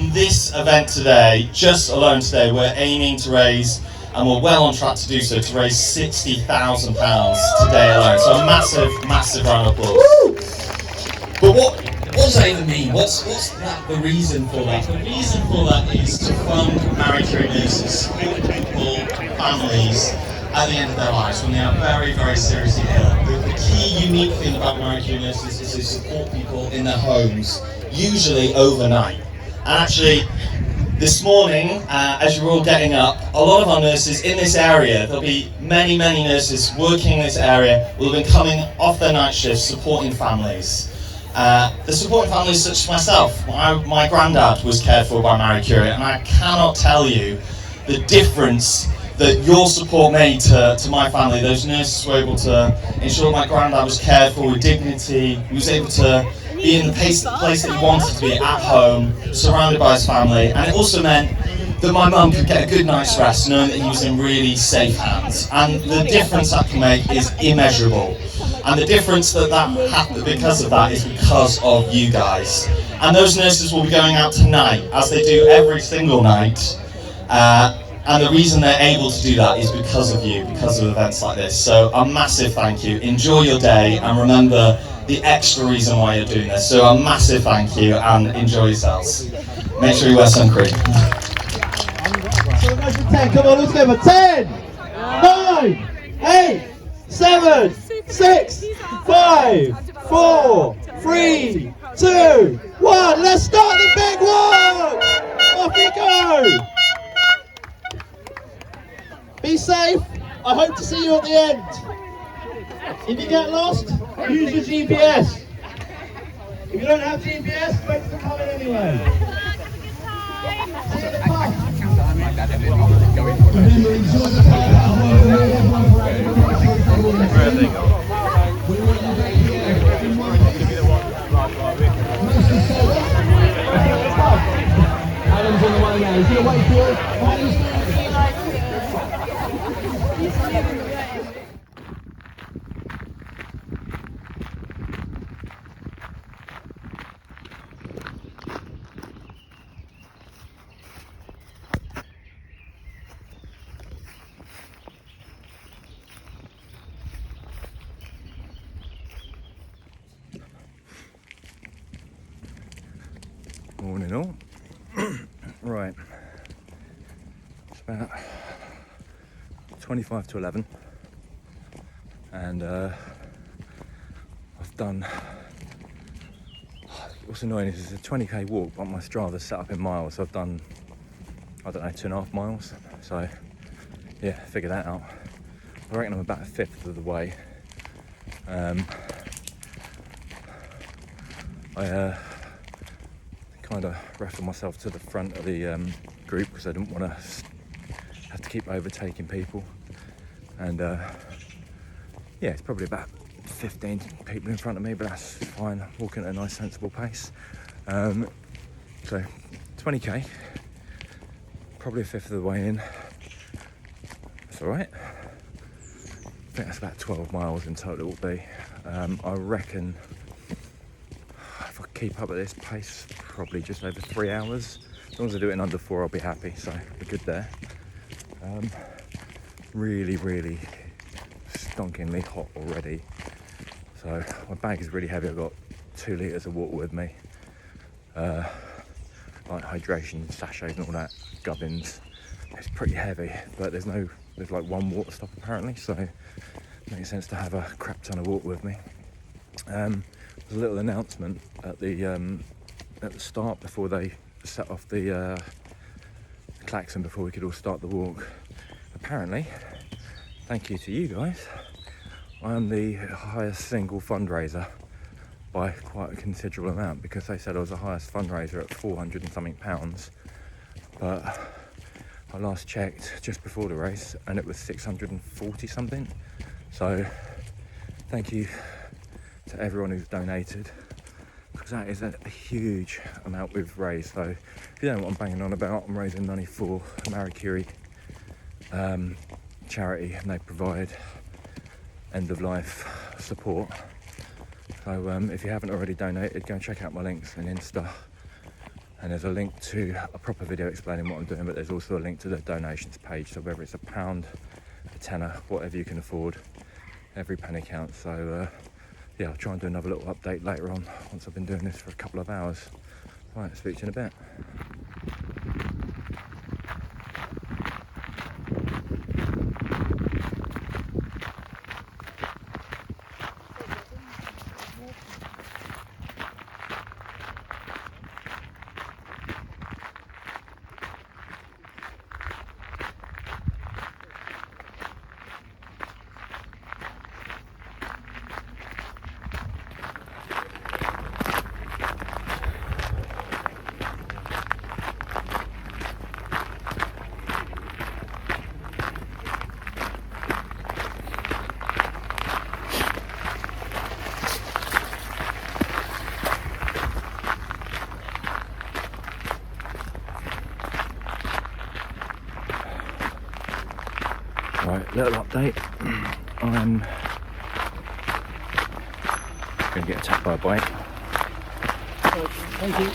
in this event today, just alone today, we're aiming to raise, and we're well on track to do so, to raise £60,000 today alone. So a massive round of applause. But what does that even mean? What's the reason for that? The reason for that is to fund Marie Curie nurses, support people, families, at the end of their lives when they are very seriously ill. The key unique thing about Marie Curie nurses is to support people in their homes, usually overnight. And actually, this morning, as you're all getting up, a lot of our nurses in this area, there'll be many nurses working in this area, will have been coming off their night shifts supporting families. The supporting families such as myself. My granddad was cared for by Marie Curie, and I cannot tell you the difference that your support made to my family. Those nurses were able to ensure my granddad was cared for with dignity. He was able to be in the place that he wanted to be, at home, surrounded by his family. And it also meant that my mum could get a good night's rest, knowing that he was in really safe hands. And the difference that can make is immeasurable. And the difference that happened because of that is because of you guys. And those nurses will be going out tonight, as they do every single night. And the reason they're able to do that is because of you, because of events like this. So a massive thank you. Enjoy your day, and remember the extra reason why you're doing this. So a massive thank you, and enjoy yourselves. Make sure you wear sun cream. So 10, come on, let's go for 10, 9, 8, 7, 6, 5, 4, 3, 2, 1. Let's start the big one! Off we go! Be safe. I hope to see you at the end. If you get lost, use your GPS. If you don't have GPS, wait for coming anyway. See you at the top. Remember, enjoy the Adam's on the way now. He's going to wait for it. Morning all. Right, it's about 25 to 11 and I've done, what's annoying is it's a 20k walk, but my Strava's set up in miles, so I've done, I don't know, 2.5 miles, so yeah, figure that out. I reckon I'm about a fifth of the way. I kind of wrestled myself to the front of the group because I didn't want to have to keep overtaking people, and yeah, it's probably about 15 people in front of me, but that's fine. I'm walking at a nice sensible pace. So 20k, probably a fifth of the way in. It's all right. I think that's about 12 miles in total it will be. I reckon if I keep up at this pace, probably just over 3 hours. As long as I do it in under 4, I'll be happy, so we're good there. Really stonkingly hot already. So my bag is really heavy. I've got 2 litres of water with me. Like hydration sachets and all that gubbins. It's pretty heavy, but there's like one water stop apparently, so it makes sense to have a crap ton of water with me. There's a little announcement at the start before they set off the klaxon before we could all start the walk. Apparently, thank you to you guys, I am the highest single fundraiser by quite a considerable amount, because they said I was the highest fundraiser at 400 and something pounds, but I last checked just before the race and it was 640 something. So thank you to everyone who's donated, because that is a huge amount we've raised. So if you don't know what I'm banging on about, I'm raising money for Marie Curie charity, and they provide end of life support. So if you haven't already donated, go and check out my links on Insta And there's a link to a proper video explaining what I'm doing, but there's also a link to the donations page. So whether it's £1, a tenner, whatever you can afford, every penny counts. So yeah, I'll try and do another little update later on once I've been doing this for a couple of hours. Right, speak to you in a bit. Right, little update. I'm going to get attacked by a bike. Thank you.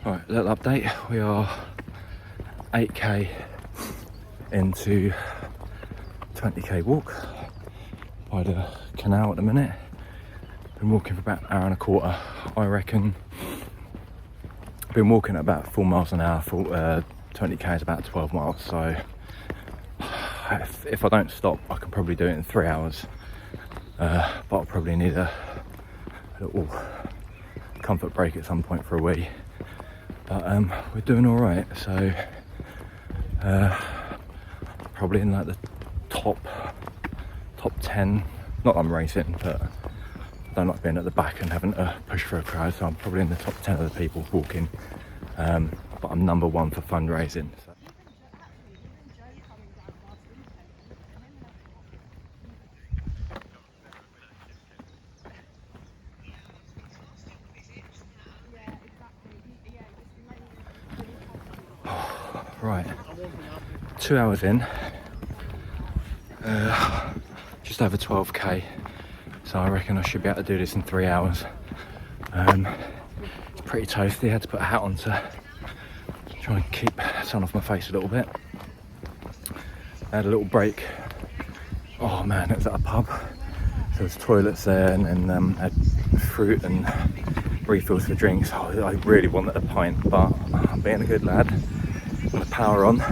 Right, little update. We are 8k into 20k walk by the canal at the minute. Been walking for about an hour and a quarter. I reckon been walking at about 4 miles an hour. 20k is about 12 miles. So if I don't stop, I can probably do it in 3 hours. But I'll probably need a little comfort break at some point for a wee. But we're doing all right. So probably in like the top 10. Not that I'm racing, but I don't like being at the back and having to push for a crowd. So I'm probably in the top 10 of the people walking. But I'm number 1 for fundraising. So. Right, 2 hours in, just over 12k, so I reckon I should be able to do this in 3 hours. It's pretty toasty. I had to put a hat on to try and keep sun off my face a little bit. I had a little break. Oh man, it was at a pub, so there's toilets there, and had fruit and refills for drinks. Oh, I really wanted a pint, but I'm being a good lad. The power on.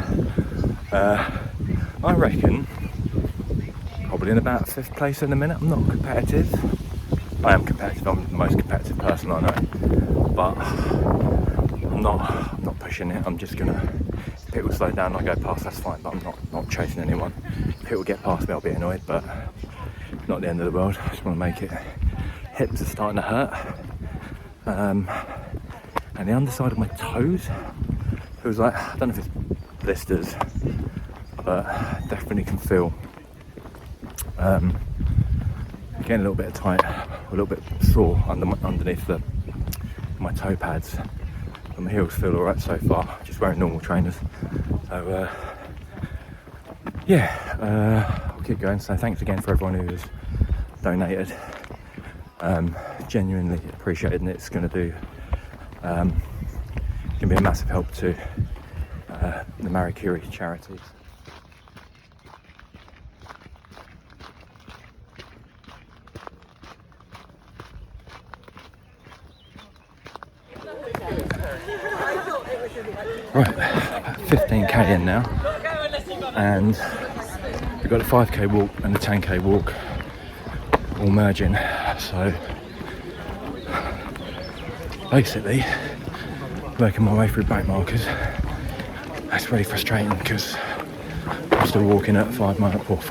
I reckon probably in about 5th place in a minute. I'm not competitive. I am competitive. I'm the most competitive person I know, but I'm not pushing it. I'm just gonna, if people slow down and I go past, that's fine, but I'm not chasing anyone. If people get past me, I'll be annoyed, but not the end of the world. I just want to make it. Hips are starting to hurt, and the underside of my toes feels like, I don't know if it's blisters, but definitely can feel getting a little bit tight, a little bit sore underneath my toe pads. But my heels feel alright so far, just wearing normal trainers. So yeah, I'll keep going. So thanks again for everyone who's donated. Genuinely appreciated, and it's going to do can be a massive help to the Marie Curie charities. Right, about 15k in now, and we've got a 5k walk and a 10k walk all merging. So basically working my way through back markers. That's really frustrating because I'm still walking at 4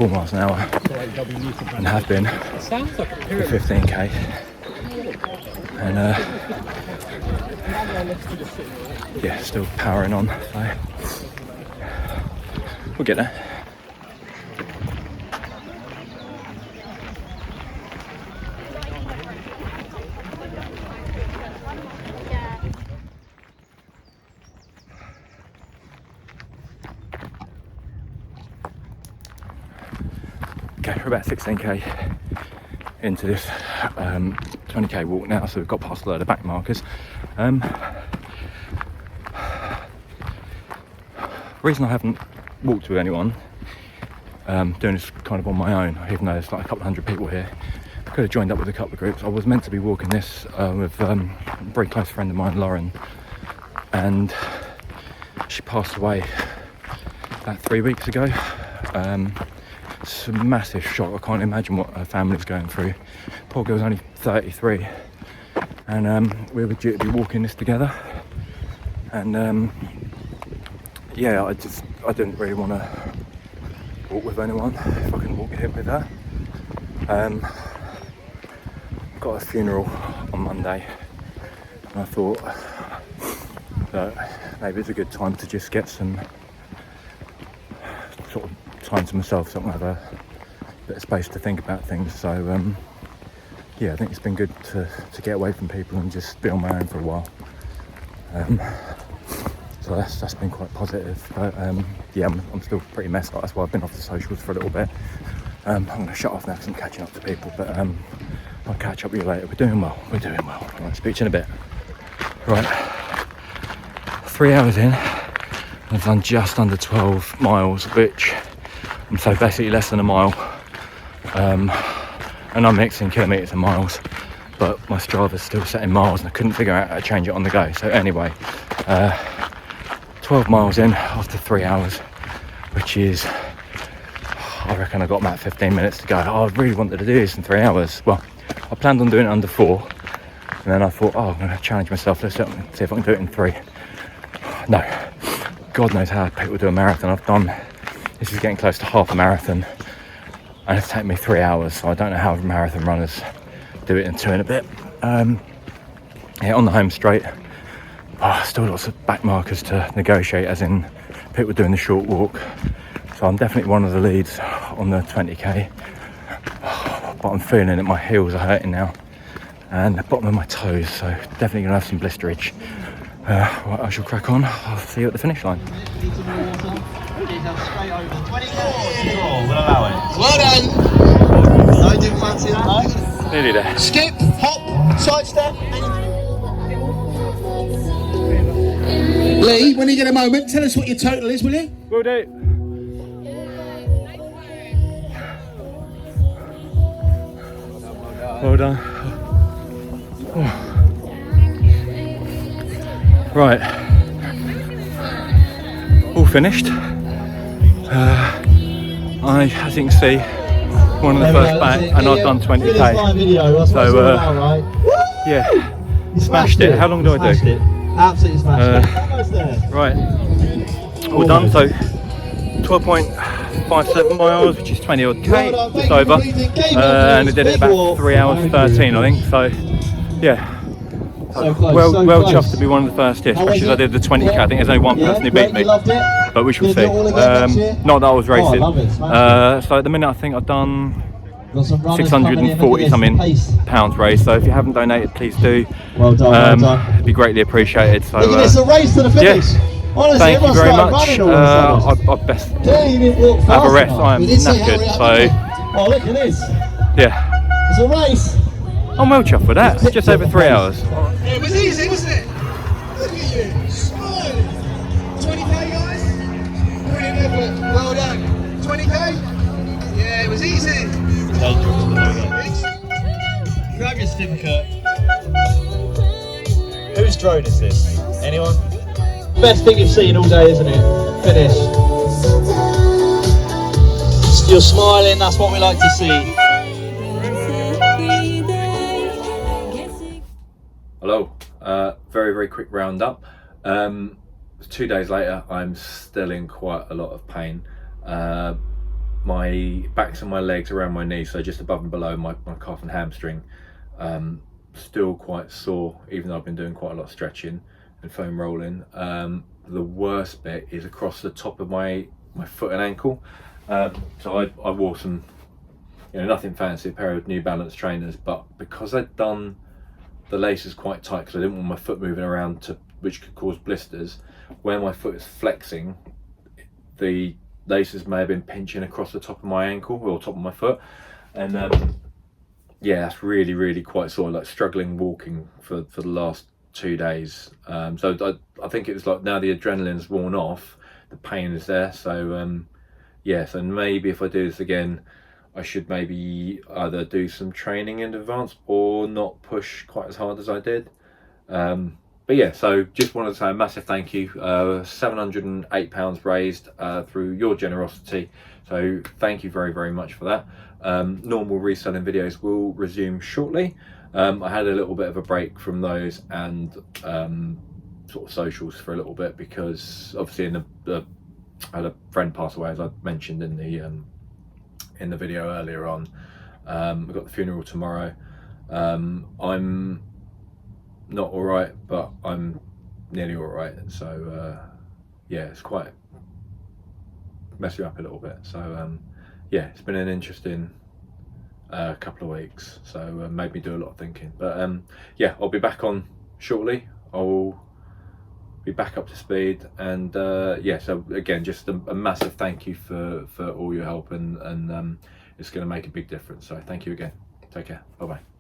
miles an hour and have been for 15k, and yeah, still powering on, so we'll get there. Okay, we're about 16k into this 20k walk now, so we've got past a load of back markers. Reason I haven't walked with anyone, doing this kind of on my own, even though there's like a couple hundred people here. I could have joined up with a couple of groups. I was meant to be walking this with a very close friend of mine, Lauren, and she passed away about 3 weeks ago. It's a massive shock. I can't imagine what her family's going through. Poor girl's only 33, and we were due to be walking this together, and yeah, I didn't really want to walk with anyone if I can walk it with her. Got a funeral on Monday, and I thought that maybe it's a good time to just get some sort of time to myself, so I can have a bit of space to think about things. So yeah, I think it's been good to get away from people and just be on my own for a while. So that's been quite positive. But yeah, I'm still pretty messed up. That's why I've been off the socials for a little bit. I'm going to shut off now because I'm catching up to people. But I'll catch up with you later. We're doing well. Right, speak to you in a bit. Right, 3 hours in. I've done just under 12 miles, which I'm so basically less than a mile. And I'm mixing kilometres and miles, but my Strava's still set in miles and I couldn't figure out how to change it on the go. So anyway, 12 miles in after 3 hours, which is, I reckon I got about 15 minutes to go. I really wanted to do this in 3 hours. Well, I planned on doing it under 4, and then I thought, oh, I'm going to challenge myself. Let's see if I can do it in 3. No, God knows how people do a marathon. This is getting close to half a marathon, and it's taken me 3 hours, so I don't know how marathon runners do it in 2 and a bit. Yeah, on the home straight, still lots of back markers to negotiate, as in people doing the short walk. So I'm definitely one of the leads on the 20k, but I'm feeling it. My heels are hurting now, and the bottom of my toes, so definitely gonna have some blisterage. Right, I shall crack on. I'll see you at the finish line. Well done. I didn't fancy that. Nearly there. Skip, hop, sidestep. Lee, when you get a moment, tell us what your total is, will you? Will do. Well done. Oh. Right, all finished. As you can see, one of the first back, and I've done 20k. So yeah, smashed it. How long do I do? Absolutely smashed it. Right, all done. So 12.57 miles, which is 20 odd k, just over, and I did it about 3 hours 13, I think. So yeah. Well chuffed to be one of the first here, especially as I did the 20k. I think there's only one person who beat me, but we shall see. Not that I was racing. So at the minute I think I've done 640 something pounds race. So if you haven't donated, please do. It'd be greatly appreciated. So it's a race to the finish. Honestly, thank you very much. I best have a rest. I am knackered. So oh, look at this. Yeah. It's a race. I'm well chuffed with that. It's just over 3 hours. It was easy, wasn't it? Look at you, smiling. 20k, guys? Brilliant effort. Well done. 20k? Yeah, it was easy. Grab your certificate. Whose drone is this? Anyone? Best thing you've seen all day, isn't it? Finish. You're smiling, that's what we like to see. Hello, very quick roundup. 2 days later, I'm still in quite a lot of pain. My backs and my legs around my knees, so just above and below my calf and hamstring, still quite sore, even though I've been doing quite a lot of stretching and foam rolling. The worst bit is across the top of my foot and ankle. So I wore some, nothing fancy, a pair of New Balance trainers, but because I'd done the laces quite tight, because I didn't want my foot moving around which could cause blisters, where my foot is flexing, the laces may have been pinching across the top of my ankle or top of my foot, and yeah, that's really quite sore, like struggling walking for the last 2 days. So I think it was like now the adrenaline's worn off, the pain is there. So yeah, so maybe if I do this again, I should maybe either do some training in advance or not push quite as hard as I did. But yeah, so just wanted to say a massive thank you. £708 raised through your generosity. So thank you very much for that. Normal reselling videos will resume shortly. I had a little bit of a break from those and sort of socials for a little bit because obviously I had a friend pass away, as I mentioned in the video earlier on. We've got the funeral tomorrow. I'm not all right, but I'm nearly all right. So yeah, it's quite messed me up a little bit. So yeah, it's been an interesting couple of weeks. So made me do a lot of thinking. But yeah, I'll be back on shortly. I'll be back up to speed, and yeah. So again, just a massive thank you for all your help, and it's going to make a big difference. So thank you again. Take care. Bye bye.